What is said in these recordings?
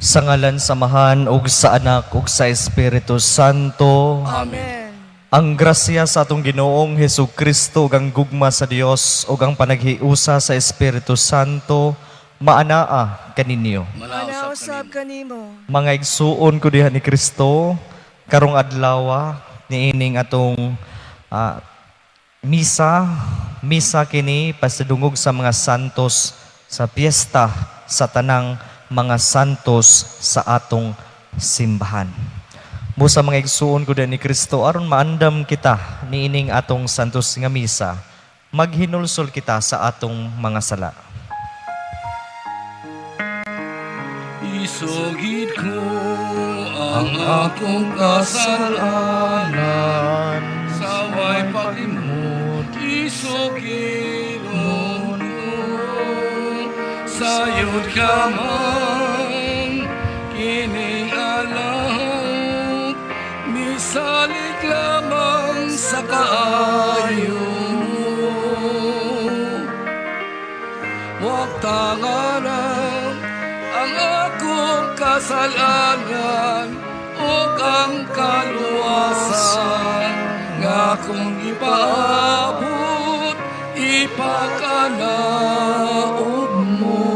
Sa ngalan samahan ug sa anak ug sa Espiritu Santo. Amen. Ang grasya sa atong Ginoong Hesukristo ug ang gugma sa Dios ug ang panaghiusa sa Espiritu Santo maanaa kaninyo. Manausab kanimo. Mga igsuon ko diha ni Kristo karong adlaw niining atong misa kini pasidungog sa mga santos sa piyesta sa tanang mga santos sa atong simbahan. Busa mga igsuon ko din ni Kristo aron maandam kita niining atong santos nga misa, maghinulsol kita sa atong mga sala. Isugid ko ang akong kasalanan, saway paglimot, isugilon ko. Sayod ka man, kining alam, misalig lamang sa kaayo mo. Huwag tanganan ang akong kasalanan o ang kaluwasan nga kung ipaabot, ipakanaog mo.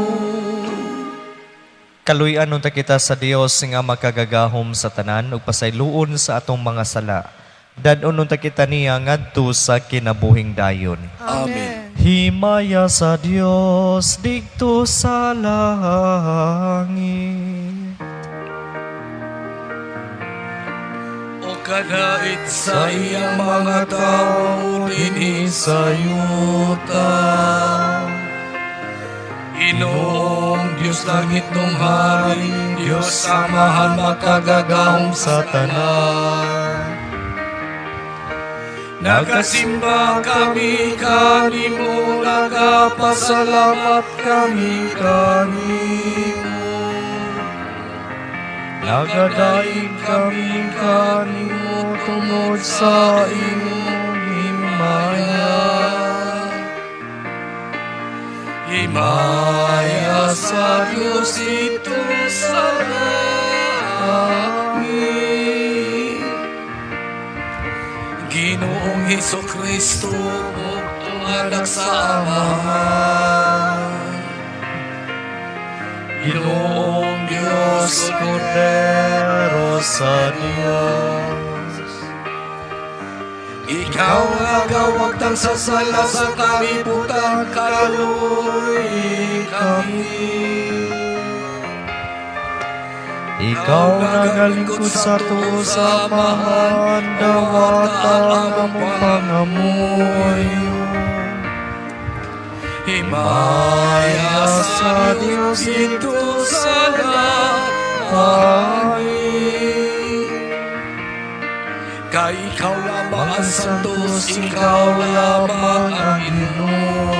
Kaluy-an unta kita sa Dios nga makagagahom sa tanan ug pasayloon sa atong mga sala. Dadon unta kita niya ngadto sa kinabuhing dayon. Amen. Himaya sa Dios dikto sa langit. O kadait sa iyang mga tao dinhi sa yuta. Inoong Diyos langit nung hari, Diyos amahan makagagahom sa tanan. Nagasimba kami kanimo, nagapasalamat kami kanimo. Nagadaig kami kanimo tungod sa imong himaya. Himaya sa Diyos ito sa langit. Ginoong Hesukristo, bugtong anak sa Amahan. Ginoong Diyos, Kordero sa Dios. Ikaw nga gawagtang sa sala sa kalibutan, kaluy kami. Ikaw nagalingkod sa tuo sa Amahan, dawata ang among pangamoy. Himaya sa Diyos ito sa langit. Kay ikaw lamang ang santos, ikaw lamang ang Ginoo.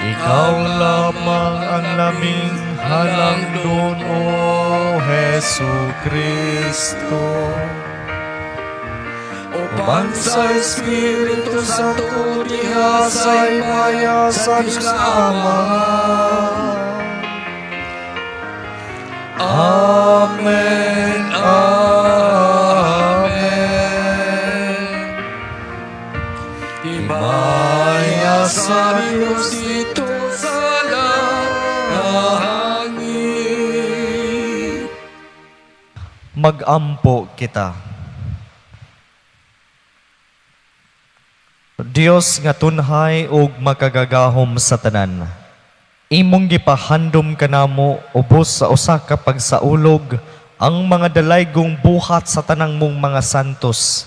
Ikaw lamang ang laming halangdon, O Hesukristo. Uban sa Espiritu Santo, diha sa imaya sa Diyos Ama. Amen, Amen. Imaya sa Diyos ito sa langit. Mag-ampo kita. Dios nga tunhay ug makagagahom sa tanan. Imong gipahandom kanamo ubos sa usa ka pagsaulog ang mga dalaygong buhat sa tanang mong mga santos.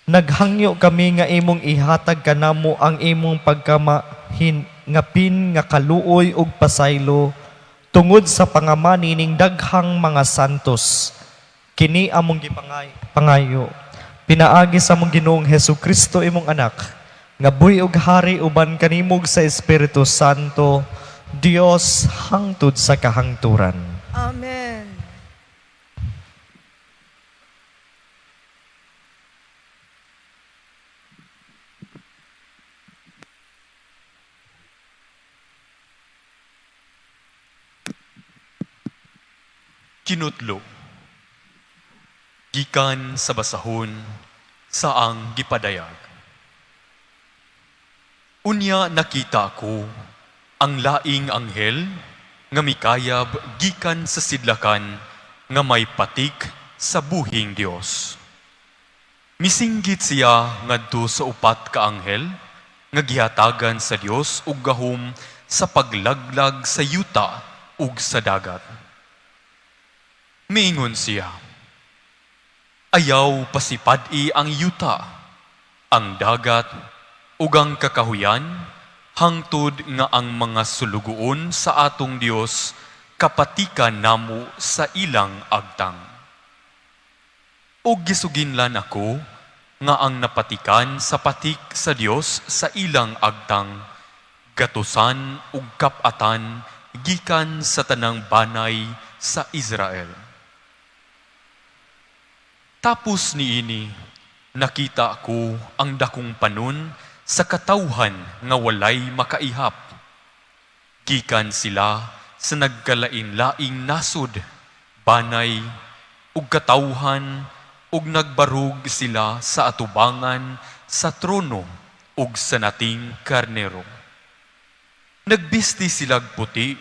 Naghangyo kami nga imong ihatag kanamo ang imong pagkamahin ngapin nga kaluoy ug pasaylo tungod sa pangamani ning daghang mga santos. Kini among pangayo. Pinaagi sa among Ginoong Hesukristo imong anak nga buhi ug hari uban kanimog sa Espiritu Santo, Dios hangtod sa kahangturan. Amen. Kinutlo. Gikan sa basahon, saang gipadayag. Unya nakita ko ang laing anghel nga mikayab gikan sa sidlakan nga may patik sa buhing Dios. Misinggit siya ngadto sa upat ka anghel nga gihatagan sa Dios ug gahom sa paglaglag sa yuta ug sa dagat. Miingon siya, ayaw pasipad-i ang yuta, ang dagat, ug ang kakahuyan, hangtod nga ang mga sulugoon sa atong Dios kapatikan namo sa ilang agtang. Ug gisuginlan ako nga ang napatikan sa patik sa Dios sa ilang agtang, gatusan ug kapatan gikan sa tanang banay sa Israel. Tapos niini, nakita ko ang dakong panon sa katawhan nga walay makaihap. Gikan sila sa nagkalain-laing nasod, banay, ug katawhan, ug nagbarug sila sa atubangan sa trono ug sa nating karnero. Nagbisti silag puti,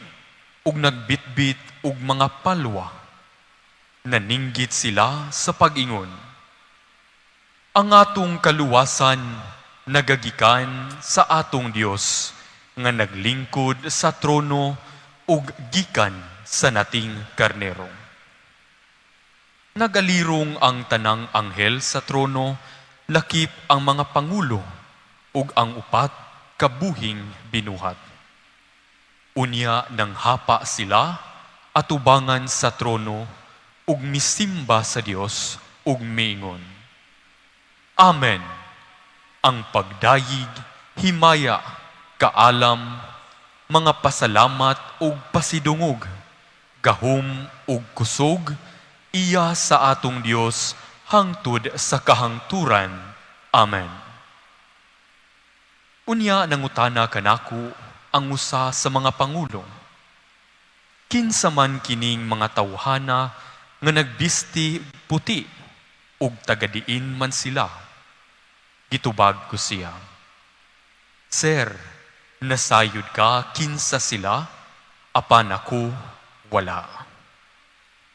ug nagbitbit ug mga palwa. Naninggit sila sa pag-ingon. Ang atong kaluwasan nagagikan sa atong Dios nga naglingkod sa trono ug gikan sa nating karnero. Nagalirong ang tanang anghel sa trono, lakip ang mga pangulo ug ang upat kabuhing binuhat. Unya nang hapa sila atubangan sa trono ug misimba sa Dios ug miingon, Amen. Ang pagdayig, himaya, kaalam, mga pasalamat ug pasidungog, gahom ug kusog, iya sa atong Dios hangtod sa kahangturan. Amen. Unya nangutana kanako ang usa sa mga pangulo, kinsa man kining mga tawhana nga nagbisti puti ug tagadiin man sila. Gitubag ko siya, Sir, nasayod ka kinsa sila, apan ako wala.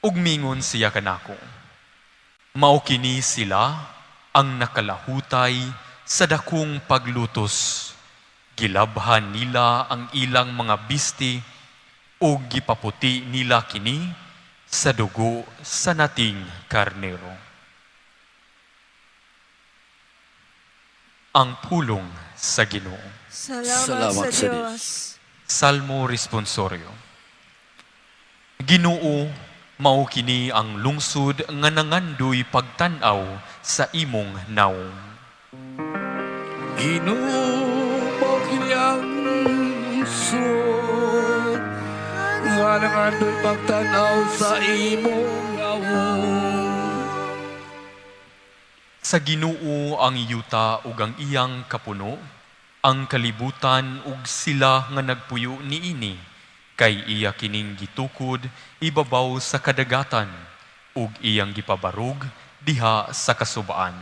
Ug mingon siya kanako, mao kini sila ang nakalahutay sa dakong paglutos. Gilabhan nila ang ilang mga bisti ug gipaputi nila kini sa dugo sa nating karnero. Ang pulong sa Ginoo. Salamat sa Diyos. Salmo Responsorio. Ginoo, mao kini ang lungsod nga nangandoy pagtan-aw sa imong naong. Ginoo, mao kini ang lungsod nga nangandoy pagtanaw sa imong nawong. Sa Ginoo ang yuta ug ang iyang kapuno, ang kalibutan ug sila nga nagpuyo niini, kay iya kining gitukod ibabaw sa kadagatan ug iyang gipabarug diha sa kasubaan.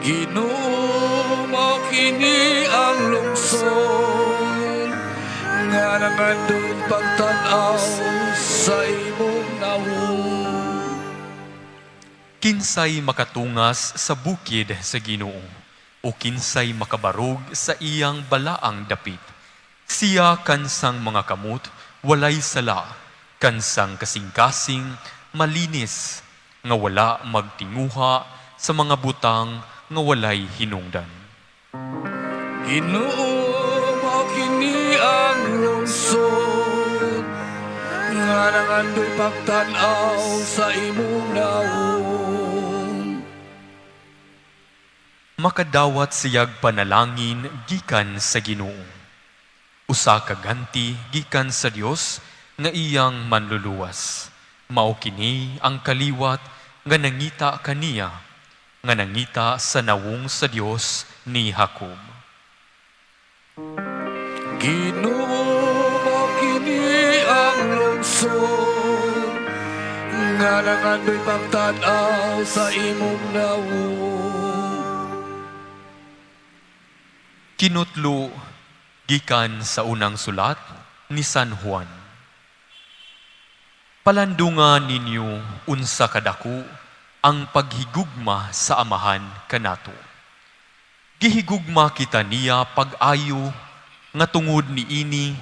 Ginoo, mao kini ang lungsod nga nangandoy pagtanaw sa imong nawong. Kinsay makatungas sa bukid sa Ginoo, o kinsay makabarog sa iyang balaang dapit. Siya kansang mga kamot, walay sala, kansang kasing-kasing, malinis, nga wala magtinguha sa mga butang nga walay hinungdan. Ginoo, mao kini ang lungsod nga nangandoy pagtanaw sa imong nawong. Makadawat siyag panalangin gikan sa Ginoo. Usa ka ganti gikan sa Dios nga iyang manluluwas. Mao kini ang kaliwat nga nangita kaniya, nga nangita sa nawong sa Dios ni Jacob. Ginoo, mao kini ang lungsod Ngalangan mo'y pagtanaw sa imong nawo. Kinutlo gikan sa unang sulat ni San Juan. Palandungan ninyo unsa kadako ang paghigugma sa amahan kanato. Gihigugma kita niya pag-ayo nga tungod ni ini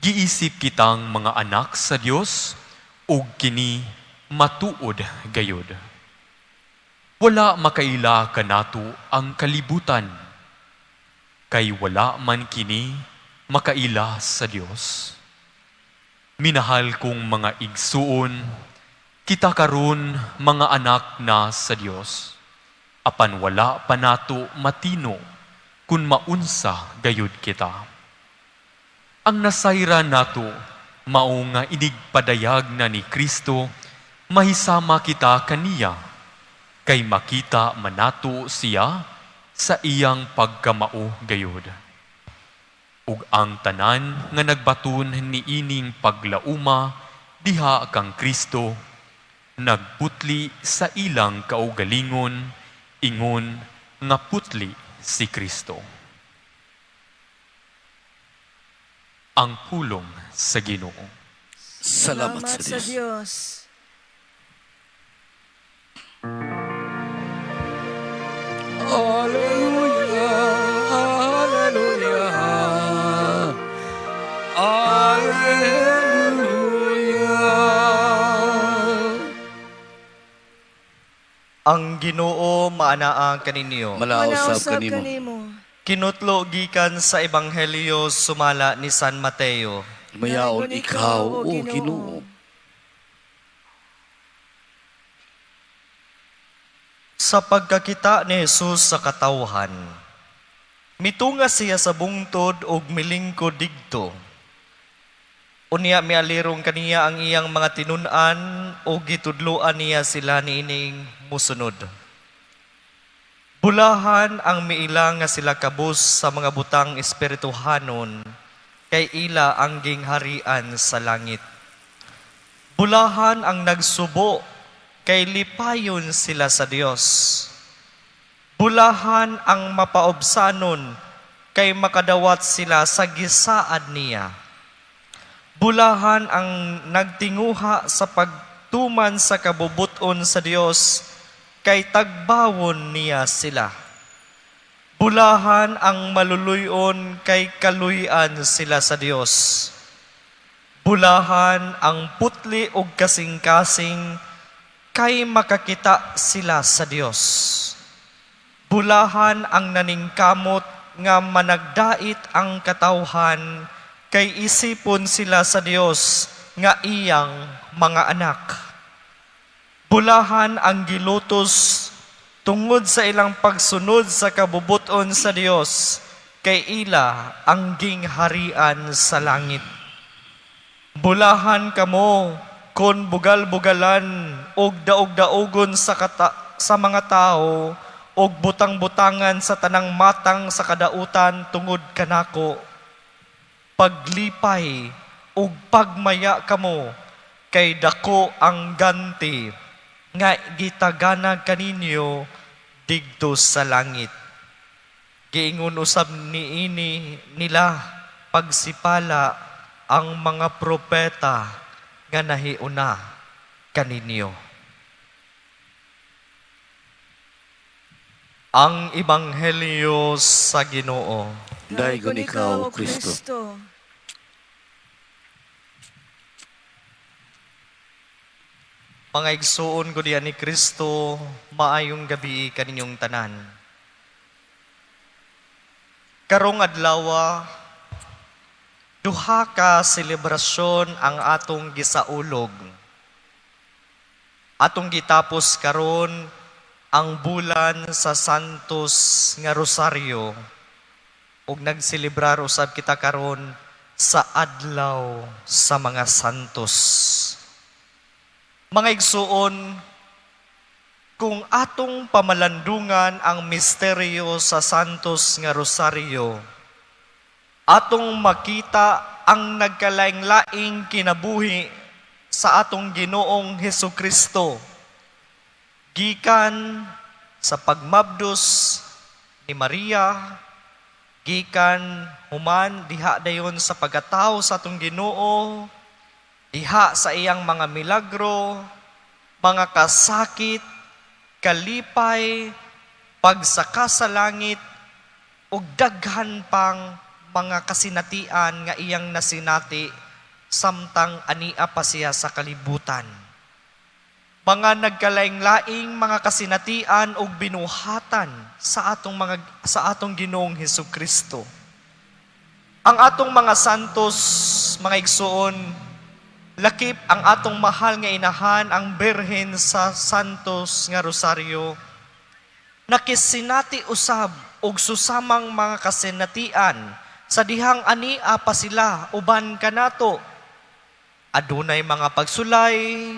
giisip kitang mga anak sa Dios ug kini matuod gayod. Wala makaila kanato ang kalibutan, kay wala man kini makaila sa Dios. Minahal kong mga igsuon, kita karon mga anak na sa Dios. Apan wala pa nato matino kun maunsa gayud kita. Ang nasayra nato mao nga inigpadayag na ni Kristo, mahisama kita kaniya, kay makita manato siya sa iyang pagkamao gayod. Ug ang tanan nga nagbaton ni ining paglauma diha kang Kristo, nagputli sa ilang kaugalingon, ingon nga putli si Kristo. Ang pulong sa Ginoo. Salamat sa Diyos. Diyos. Hallelujah, hallelujah, hallelujah. Ang Ginoo maanaa kaninyo. Malausab kanimo. kanimo. Kinutlo gikan sa Ebanghelyo sumala ni San Mateo. Mayaon ikaw, o Ginoo. Sa pagkakita ni Jesus sa katawhan, mitunga siya sa bungtod ug milingkod digto. Unya mialirong kaniya ang iyang mga tinun-an ug gitudloan niya sila niining musunod. Bulahan ang miila nga sila kabus sa mga butang espirituhanon, kay ila ang gingharian sa langit. Bulahan ang nagsubo, kay lipayon sila sa Dios. Bulahan ang mapaobsanon, kay makadawat sila sa gisaad niya. Bulahan ang nagtinguha sa pagtuman sa kabubuton sa Dios, kay tagbawon niya sila. Bulahan ang maluluyon, kay kaluyan sila sa Dios. Bulahan ang putli ug kasing-kasing, kay makakita sila sa Dios. Bulahan ang naningkamot nga managdait ang katawhan, kay isipon sila sa Dios nga iyang mga anak. Bulahan ang gilutos tungod sa ilang pagsunod sa kabubuton sa Dios, kay ila ang gingharian sa langit. Bulahan kamo kon bugal-bugalan og daog-daogon sa mga tao og butang-butangan sa tanang matang sa kadautan tungod kanako. Paglipay ug pagmaya kamo, kay dako ang ganti nga gitagana kaninyo digdo sa langit. Giingon usab niini nila pagsipala ang mga propeta nga nahiuna kaninyo. Ang Ebanghelyo sa Ginoo. Daigon ikaw, Kristo. Mga igsuon ko diyan ni Kristo, maayong gabi kaninyong tanan. Karong adlaw, duha ka selebrasyon ang atong gisaulog. Atong gitapos karon ang bulan sa Santos nga Rosario ug nagselebrar usab kita karon sa adlaw sa mga santos. Mga igsuon, kung atong pamalandungan ang misteryo sa Santos nga Rosario, atong makita ang nagkalaing-laing kinabuhi sa atong Ginoong Hesukristo gikan sa pagmabdos ni Maria, gikan human diha dayon sa pagkatao sa atong Ginoo, diha sa iyang mga milagro, mga kasakit, kalipay, pagsaka sa langit, ug daghan pang mga kasinatian nga iyang nasinati samtang ania pa siya sa kalibutan. Mga nagkalaing-laing mga kasinatian ug binuhatan sa atong Ginoong Hesukristo. Ang atong mga santos, mga igsoon, lakip ang atong mahal nga inahan, ang Birhen sa Santos nga Rosario, nakisinati usab og susamang mga kasinatian sa dihang ania pa sila uban kanato. Adunay mga pagsulay,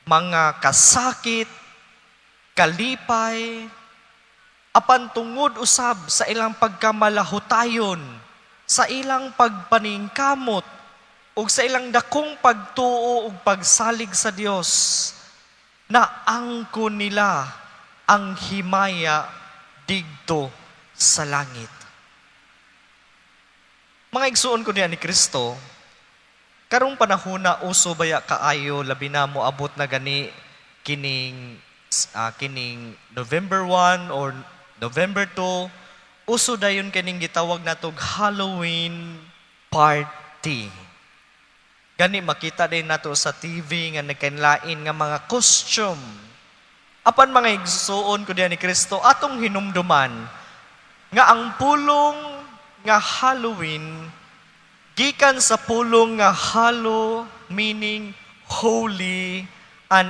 mga kasakit, kalipay, apan tungod usab sa ilang pagkamalahutayon, sa ilang pagpaningkamot, ug sa ilang dakong pagtuo ug pagsalig sa Dios, naangkon nila ang himaya digto sa langit. Mga igsuon ko niya ni Kristo, karong panahona uso baya kaayo labi na mo abot na gani kining November 1 or November 2, uso dayon kining gitawag natog Halloween party. Gani makita din nato sa TV nga nagkanlain nga mga costume. Apan mga igsuon ko diyan ni Kristo, atong hinumduman nga ang pulong nga Halloween gikan sa pulong nga hallow, meaning holy, and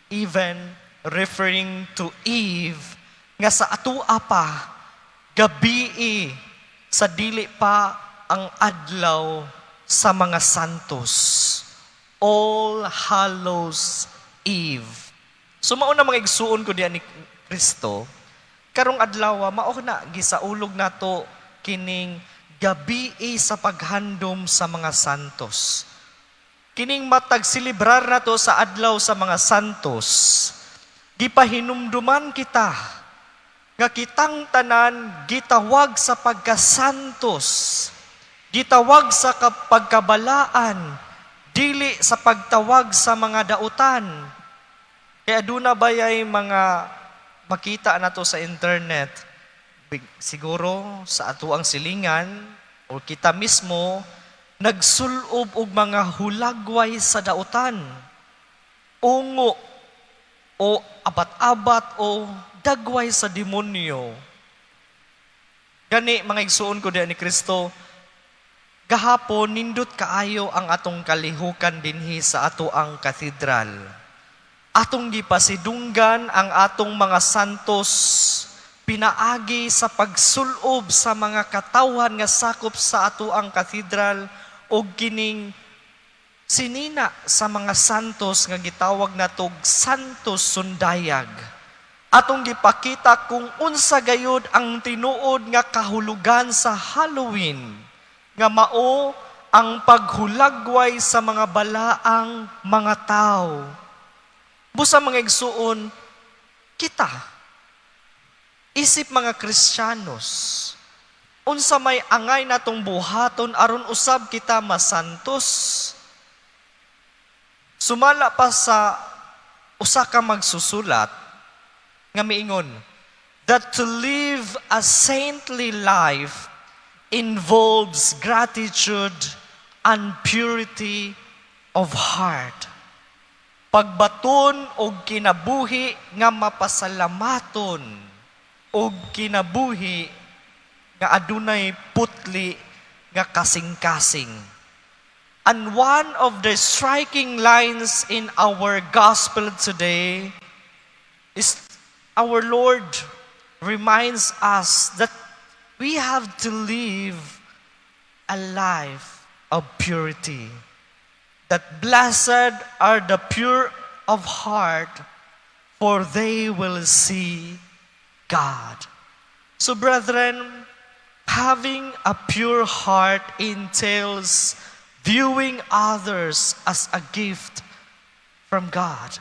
even referring to Eve, nga sa atua pa, gabii sa dili pa ang adlaw sa mga santos. All Hallows Eve. So mao na mga igsuon ko diyan ni Kristo, karong adlaw mao na gisaulog nato kining gabi sa paghandom sa mga santos. Kining matag silibrar nato sa adlaw sa mga santos, gipahinumduman kita nga kitang tanan gitawag sa pagkasantos, gitawag sa pagkabalaan, dili sa pagtawag sa mga dautan. Kaya aduna bayay mga makita nato sa internet, siguro sa ato ang silingan o kita mismo nagsulob og mga hulagway sa dautan, ungo o abat-abat o dagway sa demonyo. Gani mga igsuon ko diyan ni Kristo, gahapon nindot kaayo ang atong kalihukan dinhi sa ato ang katedral. Atong gipasidunggan ang atong mga santos, pinaagi sa pagsulob sa mga katawan nga sakop sa ato ang katedral o kining sinina sa mga santos nga gitawag natog Santos Sundayag. Atong gipakita kung unsa gayud ang tinuod nga kahulugan sa Halloween, nga mao ang paghulagway sa mga balaang mga tao. Busa mga igsuon, kita, isip mga Kristiyanos, unsa may angay natong buhaton aron usab kita masantos. Sumala pa sa usa ka magsusulat nga miingon, that to live a saintly life involves gratitude and purity of heart. Pagbaton og kinabuhi nga mapasalamaton og kinabuhi nga adunay putli nga kasing-kasing. And one of the striking lines in our gospel today is our Lord reminds us that we have to live a life of purity. That blessed are the pure of heart, for they will see God. So brethren, having a pure heart entails viewing others as a gift from God,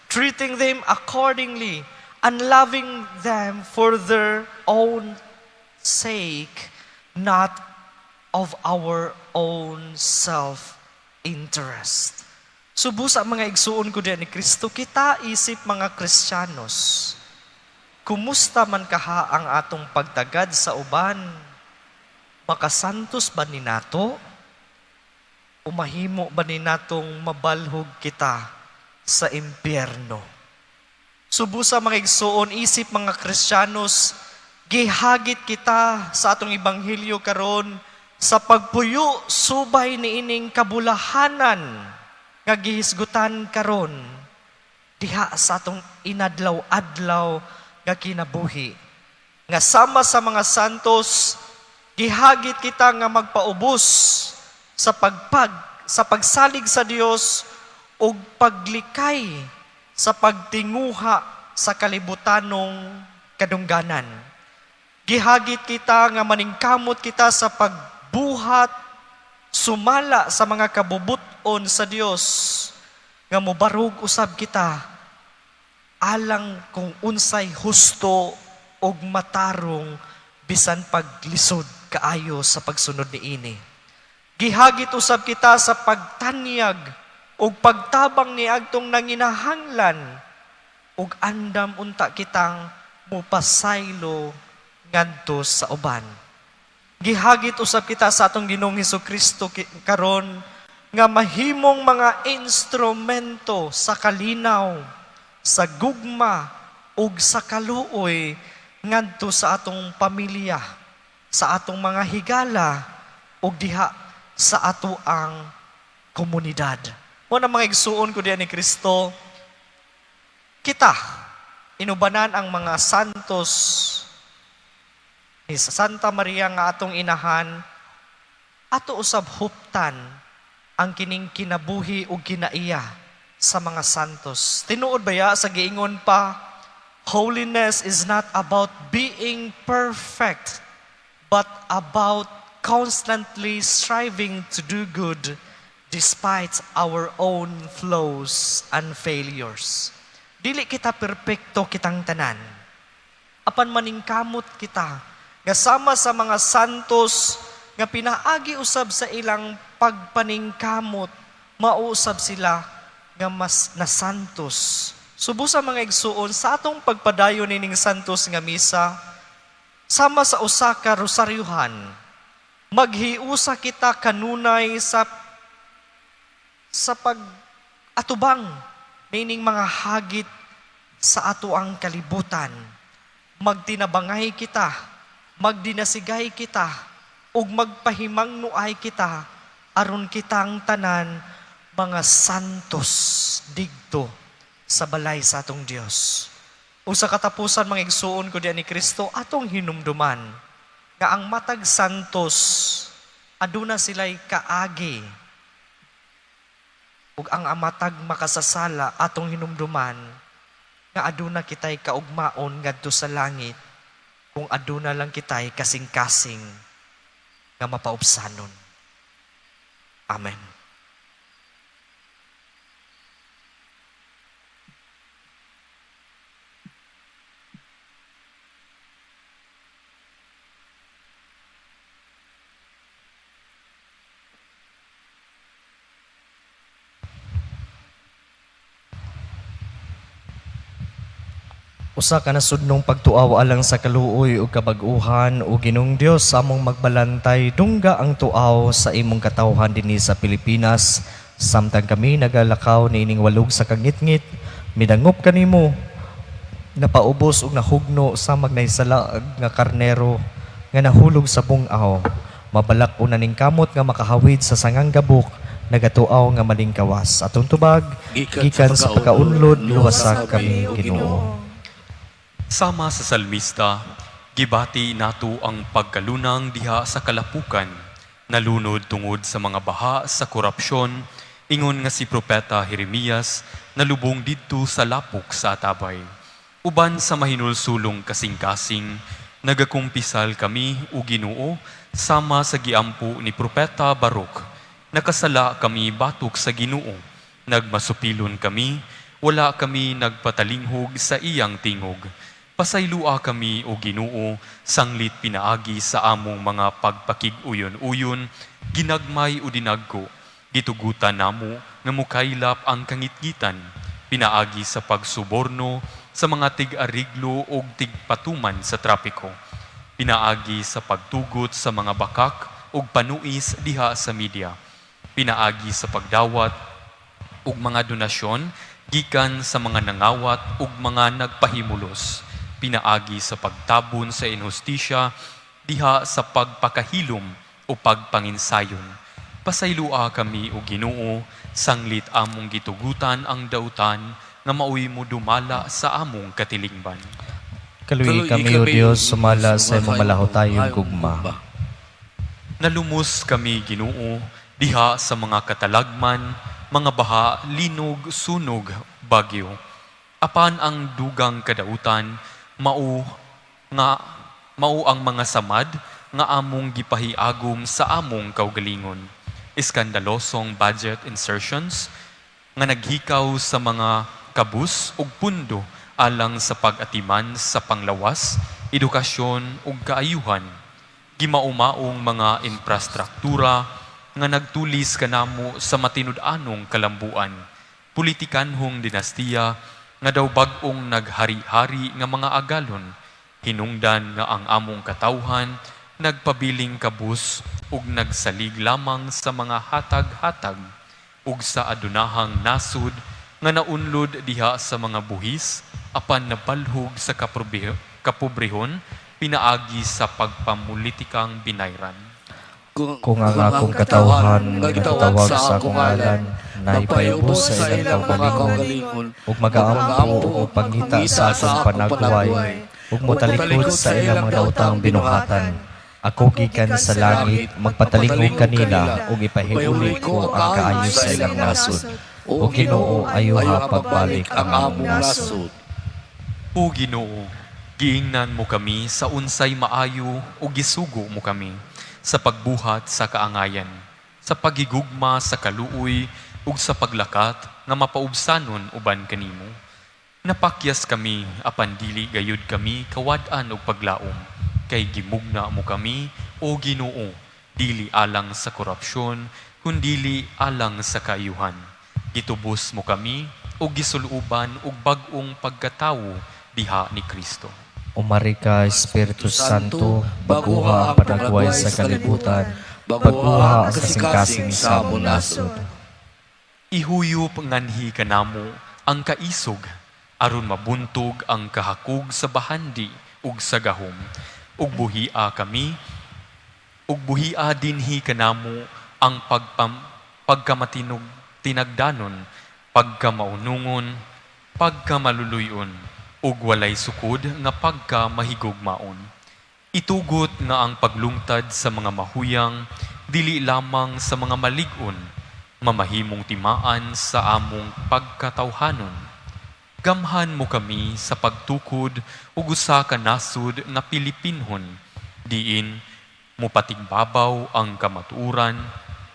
treating them accordingly, and loving them for their own sake, not of our own self-interest. Subo sa mga igsuon ko diyan ni Kristo, kita isip mga Kristiyanos, kumusta man kaha ang atong pagtagad sa uban? Makasantos ba ni nato? Umahimo ba ni natong mabalhog kita sa impyerno? Subo sa mga igsuon, isip mga Kristiyanos, gihagit kita sa atong ibanghilyo karon sa pagpuyo subay ni ining kabulahanan nga gihisgutan karon diha sa atong inadlaw-adlaw nga kinabuhi. Nga sama sa mga santos, gihagit kita nga magpaubos sa pagsalig sa Dios ug paglikay sa pagtinguha sa kalibutanong kadungganan. Gihagit kita nga maningkamot kita sa pagbuhat, sumala sa mga kabubuton sa Dios, nga mobarog usab kita alang kung unsay husto og matarong bisan paglisod kaayo sa pagsunod ni ini. Gihagit usab kita sa pagtanyag ug pagtabang ni agtong nanginahanglan ug andam unta kitang mupasaylo ngadto sa uban. Gihagit usab kita sa atong Ginoong Hesukristo karon nga mahimong mga instrumento sa kalinaw, sa gugma ug sa kaluoy ngadto sa atong pamilya, sa atong mga higala ug diha sa ato ang komunidad. Mo na mga igsuon ko diyan ni Kristo, kita inubanan ang mga santos ni Santa Maria nga atong inahan, ato usab huptan ang kining kinabuhi ug kinaiya sa mga santos. Tinuod baya sa giingon pa, holiness is not about being perfect, but about constantly striving to do good despite our own flaws and failures. Dili kita perpekto kitang tanan. Apan maningkamot kita nga sama sa mga santos nga pinaagi usab sa ilang pagpaningkamot, mausab sila nga mas na santos. Subo sa mga igsuon sa atong pagpadayon nining santos nga misa, sama sa usa ka rosaryuhan, maghiusa kita kanunay sa pag-atubang nining mga hagit sa ato ang kalibutan. Magtinabangay kita, magdinasigay kita, ug magpahimangnuay kita, aron kitang tanan mga santos digto sa balay sa atong Dios. Ug sa katapusan mga igsuon ko diyan ni Kristo, atong hinumduman nga ang matag santos aduna sila'y kaagi, ug ang amatag makasasala atong hinumduman nga aduna kitay kaugmaon ngadto sa langit, kung aduna lang kitay kasing-kasing nga mapaubsanon. Amen. Usa ka nasudnong pagtuaw alang sa kaluoy ug kabag-uhan o Ginoong Dios among magbalantay dungga ang tuaw sa imong katawhan dinhi sa Pilipinas. Samtang kami nagalakaw niining walog sa kangitngit, midangop kanimo napaubos ug nahugno sa magnaysalaag nga karnero nga nahulog sa bungaw. Mabalak una ning kamot nga makahawid sa sangang gabok, nagatuaw nga malingkawas. Atong tubag, gikan sa pagkaunlod, luwasak kami Ginoo. Sama sa salmista, gibati nato ang pagkalunang diha sa kalapukan, nalunod tungod sa mga baha sa korupsyon, ingon nga si Propeta Jeremias, nalubong didto sa lapok sa atabay. Uban sa mahinulsulong kasing-kasing, nagakumpisal kami o Ginoo, sama sa giampo ni Propeta Baruch, Nakasala kami batok sa Ginoo. Nagmasupilon kami, wala kami nagpatalinghog sa iyang tingog. Pasaylua kami o Ginoo, sanglit pinaagi sa among mga pagpakig-uyon-uyon, ginagmay o dinagko. Gitugutan namo nga mukaylap ang kangitgitan, pinaagi sa pagsuborno sa mga tig-ariglo o tigpatuman sa trapiko. Pinaagi sa pagtugot sa mga bakak o panuis diha sa media. Pinaagi sa pagdawat ug mga donasyon gikan sa mga nangawat ug mga nagpahimulos. Pinaagi sa pagtabon sa inhustisya diha sa pagpakahilom o pagpanginsayon. Pasaylua kami o Ginoo, sanglit among gitugutan ang dautan nga maoy mo dumala sa among katilingban. Kaluhi kami, O Diyos, sumala sa imong malahutayong gugma. Nalumos kami, Ginoo, diha sa mga katalagman, mga baha, linog, sunog, bagyo. Apan ang dugang kadautan, mao ang mga samad nga among gipahiagom sa among kaugalingon. Iskandalosong budget insertions nga naghikaw sa mga kabus ug pundo alang sa pag-atiman sa panglawas, edukasyon ug kaayuhan. Gimaumaong mga infrastruktura nga nagtulis kanamo sa matinud-anong kalambuan. Politikanhong dinastiya nga daw bag-ong naghari-hari nga mga agalon. Hinungdan nga ang among katawhan nagpabiling kabus ug nagsalig lamang sa mga hatag-hatag ug sa adunahang nasud nga naunlod diha sa mga buhis apan nabalhog sa kapobrehon pinaagi sa pagpamulitikang binayran. Kung ang akong katawhan nagtawag sa akong ngalan, na ipayubos sa ilang kaugalingon, ug magaampo o pangita sa akong panagway, ug motalikod sa ilang mga daotang binuhatan. Ako gikan sa langit, magpatalingog kanila, ug ipahiuli ko ang kaayo sa ilang nasod. O Ginoo, ayuha pagbalik ang among nasod. O Ginoo, giingnan mo kami sa unsay maayo o gisugo mo kami sa pagbuhat sa kaangayan, sa pagigugma sa kaluoy ug sa paglakat nga mapaubsanon uban kanimo. Napakyas kami apan dili gayud kami kawad-an og paglaom, kay gimugna mo kami o Ginoo, dili alang sa korupsyon kundili alang sa kaayuhan. Gitubos mo kami o gisuluban og bag-ong pagkatawo diha ni Kristo. Umari ka, Espiritu Santo, baguha ang panagway sa kalibutan, baguha ang kasing-kasing sa among nasod. Ihuyop nganhi kanamo ang kaisog, aron mabuntog ang kahakog sa bahandi ug sa gahom. Ug buhia kami, ug buhia dinhi kanamo ang pagkamatinog tinagdanon, pagkamaunungon, pagkamaluluyon, ug walay sukod nga pagka mahigugmaon. Itugot nga ang paglungtad sa mga mahuyang, dili lamang sa mga malig-on, mamahimong timaan sa among pagkatawhanon. Gamhan mo kami sa pagtukod ug usa ka nasod nga Pilipinhon, diin mo patigbabaw ang kamatuuran,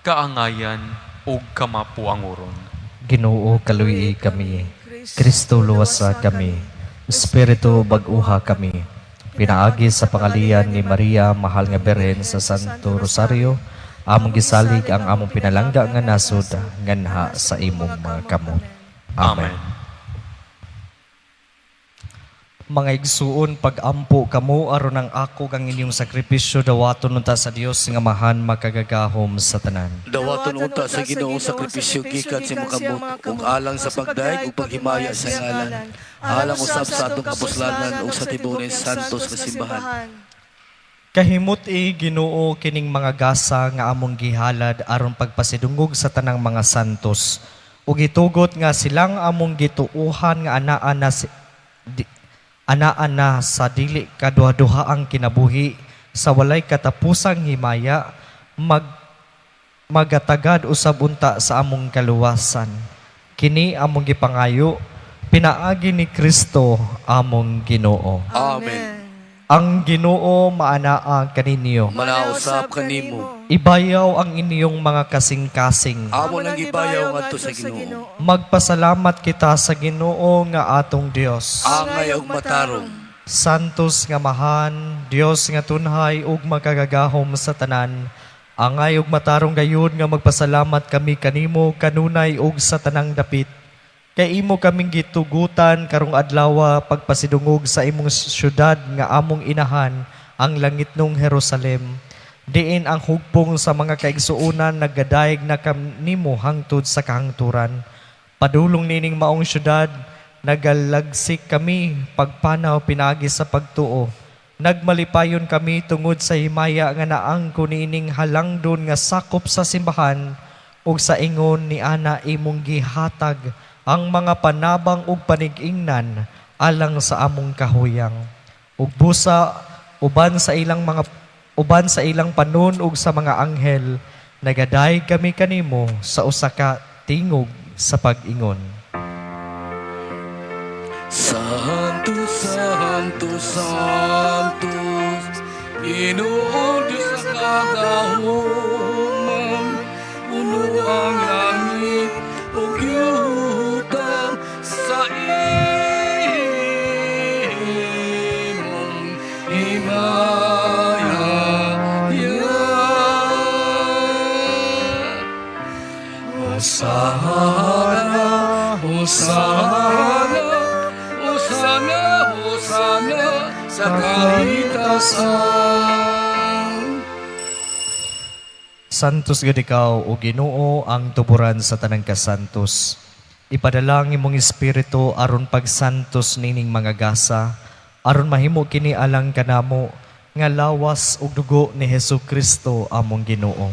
kaangayan ug kamapuangoron. Ginoo, kaluyi kami. Kristo, luwasa kami. Espiritu, baguha kami. Pinaagi sa pangalian ni Maria, mahal nga Berhen sa Santo Rosario, among gisalig ang among pinalangga nga nasod nganha sa imong mga kamot. Amen. Mga igsuon, pag-ampo kamo aron ang ako kang inyong sakripisyo dawaton unta sa Dios nga mahan makagagahom sa tanan. Dawaton unta sa Ginoong sakripisyo gikan sa makabot ug alang sa pagdaig ug paghimaya sa ngalan. Alang usab sa atong kapuslanan ug sa tibuning santos nga simbahan. Kahimot Ginoo kining mga gasa nga among gihalad aron pagpasidungog sa tanang mga santos. Ug gitugot nga silang among gituuhan nga anaan na sa dili kaduha-duha ang kinabuhi sa walay katapusang himaya magatagad usab unta sa among kaluwasan. Kini among gipangayo pinaagi ni Kristo among Ginoo. Amen. Ang Ginoo maanaa kaninyo. Manausap kanimo. Ibayaw ang inyong mga kasing-kasing. Amo nang gibayaw ngadto sa Ginoo. Magpasalamat kita sa Ginoo nga atong Dios. Angay og matarong. Santos nga mahan, Dios nga tunhay ug makagagahom sa tanan. Angay ug matarong gayud nga magpasalamat kami kanimo kanunay ug sa tanang dapit. Kay imo kaming gitugutan karong adlaw pagpasidungog sa imong syudad nga among inahan, ang langit nung Jerusalem. Diin ang hugpong sa mga kaigsuonan naggadayeg na kanimo hangtod sa kahangturan. Padulong nining maong syudad, nagalagsik kami pagpanaw pinagi sa pagtuo. Nagmalipayon kami tungod sa himaya nga naangko nining halangdon nga sakop sa simbahan ug sa ingon ni ana imong gihatag ang mga panabang ug panig-ingnan alang sa among kahuyang. Ug busa uban sa ilang panon ug sa mga anghel, nagadayeg kami kanimo sa usa ka tingog sa pag-ingon. Santos, Santos, Santos, Ginoo Diyos sa kagahuman, puno ang langit ug yuta sa imong himaya. Hosana, Hosana, Hosana, Hosana sa kaitasan. Santos gid ikaw o Ginoo ang tuburan sa tanang kasantos. Ipadala ang imong espiritu aron pagsantos nining mga gasa, aron mahimo kini alang kanamo nga lawas ug dugo ni Hesukristo among Ginoo.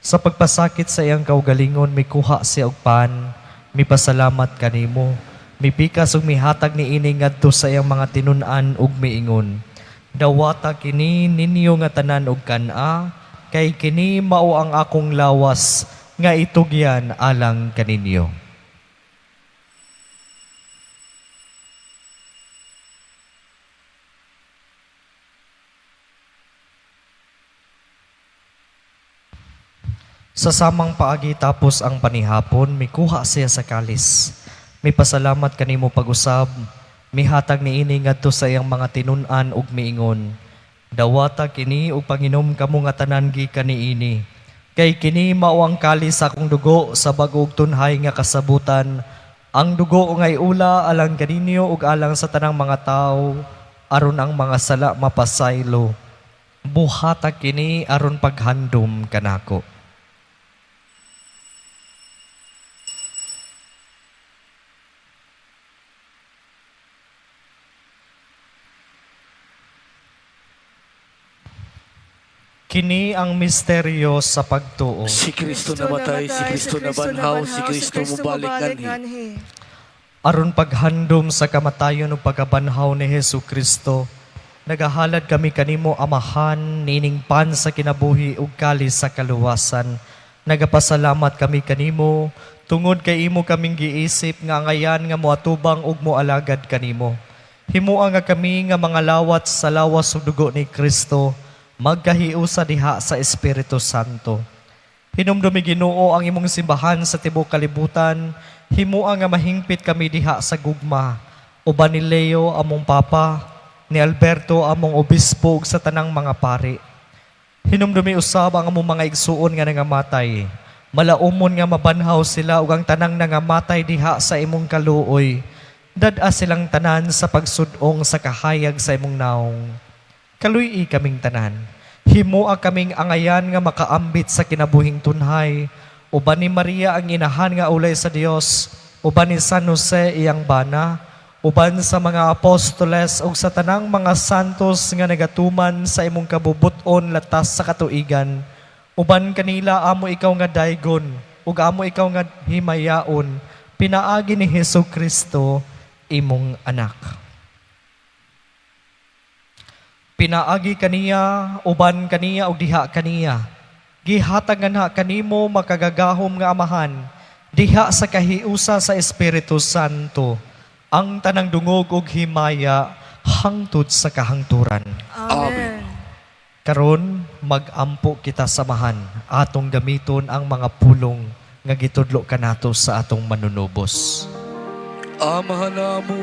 Sa pagpasakit sa iyang kaugalingon mikuha siya og pan, mipasalamat kanimo, mipikas ug mihatag niini ngadto sa iyang mga tinun-an ug miingon. Dawata kini ninyo nga tanan og kan-a, kay kini mao ang akong lawas nga itugyan alang kaninyo. Sa samang paagi tapos ang panihapon, mikuha siya sa kalis. May pasalamat kanimo pag-usab, mihatag niini ngadto sa iyang mga tinun-an ug miingon. Dawata kini ug panginom kamo nga tanan gikan niini. Kay kini mao ang kalis sa akong dugo sa bag-ong tunhay nga kasabutan. Ang dugo ngay ula alang kaninyo ug alang sa tanang mga tawo aron ang mga sala mapasaylo. Buhatag kini aron paghandom kanako. Kini ang misteryo sa pagtuo. Si Kristo namatay, si Kristo nabanhaw, si Kristo mubalik nganhi. Aron paghandom sa kamatayon ug pagkabanhaw ni Hesu Kristo, nagahalad kami kanimo amahan nining pan sa kinabuhi ug kalis sa kaluwasan. Nagapasalamat kami kanimo tungod kay imo kaming giisip nga ngayan nga moatubang ug moalagad kanimo. Himua nga kami nga mga lawat sa lawas ug dugo ni Kristo, magkahiusa diha sa Espiritu Santo. Hinumdumi Ginoo ang imong simbahan sa tibuok kalibutan, himua nga mahingpit kami diha sa gugma. Uban ni Leo among papa, ni Alberto among obispo ug sa tanang mga pari. Hinumdumi usab ang among mga igsuon nga nangamatay. Malaumon nga mabanhaw sila ug ang tanang nangamatay diha sa imong kaluoy. Dad-a silang tanan sa pagsudong sa kahayag sa imong naong. Kaluy kaming tanan. Himua kaming angayan nga makaambit sa kinabuhing tunhay. Uban ni Maria ang inahan nga ulay sa Dios, uban ni San Jose iyang bana, uban sa mga apostoles ug sa tanang mga santos nga nagatuman sa imong kabubuton latas sa katuigan. Uban kanila amo ikaw nga daygon, ug amo ikaw nga himayaon, pinaagi ni Hesukristo imong anak. Pinaagi kaniya, uban kaniya o diha kaniya. Gihatag nga kanimo makagagahom nga amahan, diha sa kahiusa sa Espiritu Santo. Ang tanang dungog ug himaya, hangtod sa kahangturan. Amen. Karon magampo kita samahan atong gamiton ang mga pulong nga gitudlo kanato sa atong manunubos. Amahan namo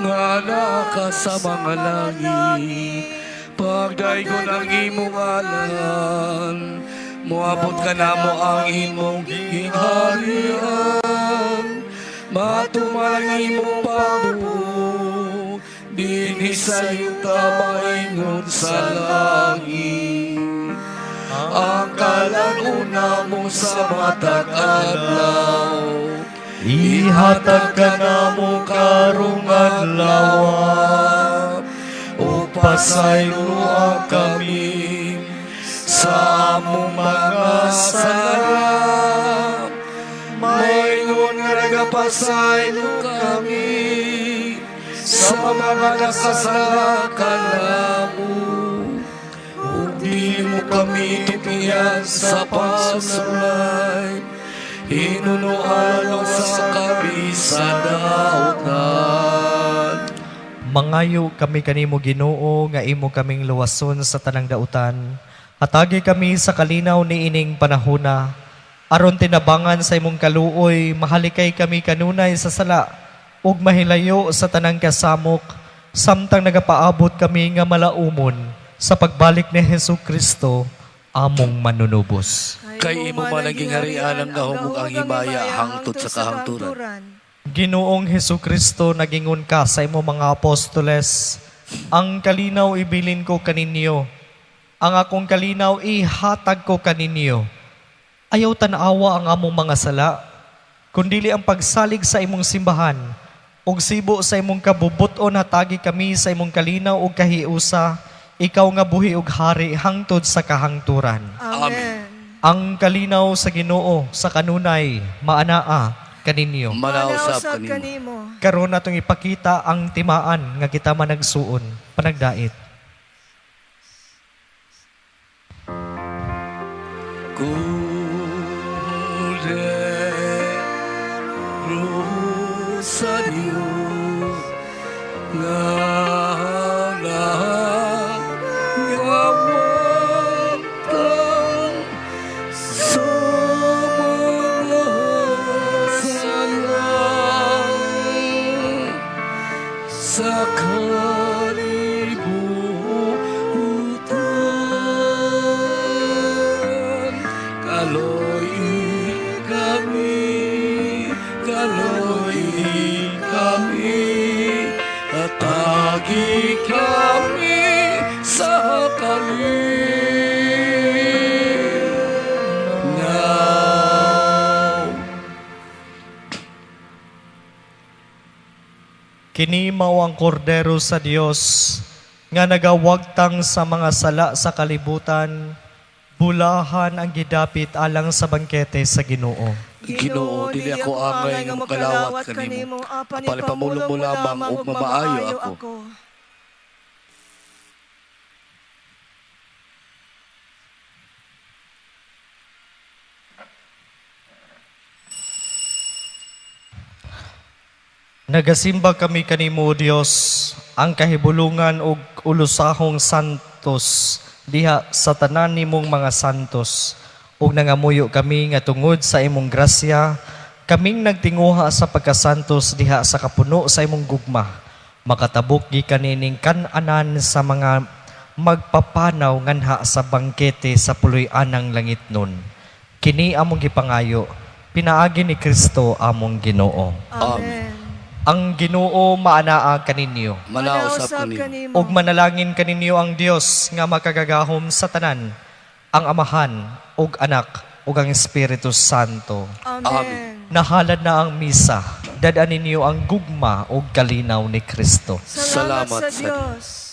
nga naka sa mga langit, pagdaygon ang imong ngalan, moabot ka namo ang imong gingharian, matuman ang imong pagbuo, dinhi sa yuta maingon sa langit. Ang kalanguna mo sa matag adlaw, Ihatag ka namo karong adlaw, upasayloa kami sa among mga sala. Maingon nga nagapasaylo kami sa mga nakasala kanamo. Ug di mo kami tupian sa pagsulay, hinunuan sa kabisadautan. Mangayo kami kanimo Ginoo nga imo kaming luwason sa tanang dautan. Hatagi kami sa kalinaw ni ining panahona. Aron tinabangan sa imong kaluoy, mahalikay kami kanunay sa sala ug mahilayo sa tanang kasamok, samtang nagapaabot kami nga malaumon sa pagbalik ni Hesukristo, among manunubos. Kay imo malaging harian ang gahumog ang himaya hangtod sa kahangturan. Ginoong Hesukristo, nagingon ka sa imo mga apostoles, ang kalinaw ibilin ko kaninyo, ang akong kalinaw ihatag ko kaninyo. Ayaw tanawa ang among mga sala, kundili ang pagsalig sa imong simbahan, ug sibo sa imong kabubuton hatagi kami sa imong kalinaw ug kahiusa, ikaw nga buhi ug hari hangtod sa kahangturan. Amen. Ang kalinaw sa Ginoo sa kanunay maanaa kaninyo. Manausap Manausap kanimo. kanimo. Karon natong ipakita ang timaan nga kita managsuon panagdait. Cordero sa Diyos, nga lahat ngawatan sa mga sala, sa kalibutan. Kaloy kami, atagi kami sa kalinaw. Kini mao ang kordero sa Dios nga nagawagtang sa mga sala sa kalibutan, bulahan ang gidapit alang sa bangkete sa Ginoo. Ginoo, dili ako angay nga makalawat kanimo. Palipamulong mo lamang ug mamaayo ako. Nagasimba kami kanimo, O Dios, ang kahibulungan ug ulusahong santos diha sa tanan nimong mga santos. Ug nangamuyo kami nga tungod sa imong grasya, kaming nagtinguha sa pagkasantos diha sa kapuno sa imong gugma. Makatabok gikan nining kan-anan sa mga magpapanaw nganha sa bangkete sa puloy-anang langit nun. Kini among gipangayo, pinaagi ni Kristo among Ginoo. Amen. Ang Ginoo maanaa kaninyo. Manausap kanimo. Ug manalangin kaninyo ang Dios nga makagagahom sa tanan, ang Amahan ug Anak ug ang Espiritu Santo. Amen. Nahalad na ang misa. Dadaan ninyo ang gugma ug kalinaw ni Kristo. Salamat Salamat sa sa Diyos.